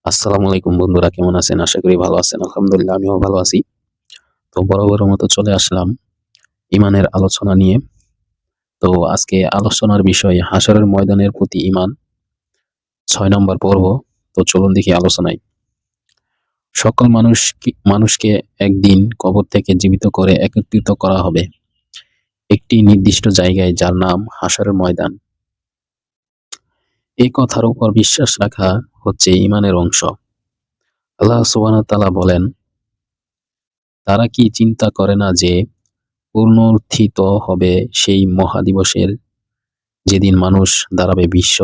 আসসালামু আলাইকুম বন্ধুরা, কেমন আছেন? আশা করি ভালো আছেন। আলহামদুলিল্লাহ আমিও ভালো আছি। তো বরাবরের মতো চলে আসলাম ঈমানের আলোচনা নিয়ে। তো আজকে আলোচনার বিষয় হাশরের ময়দানের প্রতি ঈমান, ৬ নম্বর পর্ব। তো চলুন দেখি আলোচনায়। সকল মানুষকে একদিন কবর থেকে জীবিত করে একত্রিত করা হবে একটি নির্দিষ্ট জায়গায়, যার নাম হাশরের ময়দান। এই কথার উপর বিশ্বাস রাখা হচ্ছে ঈমানের অংশ। আল্লাহ সুবহানাহু ওয়া তাআলা বলেন, তারা কি চিন্তা করে না যে পুনরুত্থিত হবে সেই মহাদিবসের, যেদিন মানুষ দাঁড়াবে বিশ্ব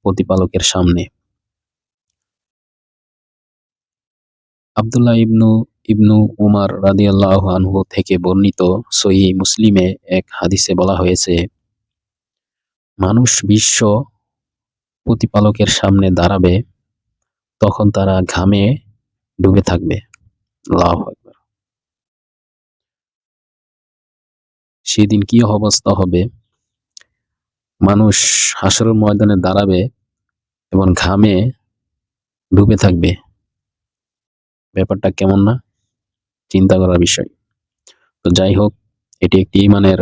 প্রতিপালকের সামনে। আব্দুল্লাহ ইবনু ইবনু উমার রাদিয়াল্লাহু আনহু থেকে বর্ণিত সহিহ মুসলিমে এক হাদিসে বলা হয়েছে, মানুষ বিশ্ব প্রতিপালকের সামনে দাঁড়াবে, তখন তারা ঘামে ডুবে থাকবে। আল্লাহু আকবার। সেদিন কি অবস্থা হবে? মানুষ হাসরের ময়দানে দাঁড়াবে এবং ঘামে ডুবে থাকবে। ব্যাপারটা কেমন না? চিন্তা করার বিষয়। তো যাই হোক, এটি একটি ঈমানের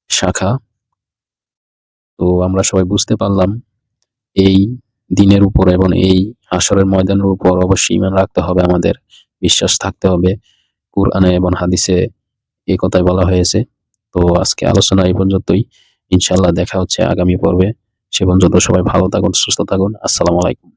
শাখা। তো আমরা সবাই বুঝতে পারলাম এই দিনের উপর এবং এই হাশরের ময়দানের উপর অবশ্যই ঈমান রাখতে হবে আমাদের, বিশ্বাস থাকতে হবে। কুরআনে এবং হাদিসে এই কথাই বলা হয়েছে। তো আজকে আলোচনা এই পর্যন্তই। ইনশাআল্লাহ দেখা হচ্ছে আগামী পর্বে। সে পর্যন্ত সবাই ভালো থাকুন, সুস্থ থাকুন। আসসালামু আলাইকুম।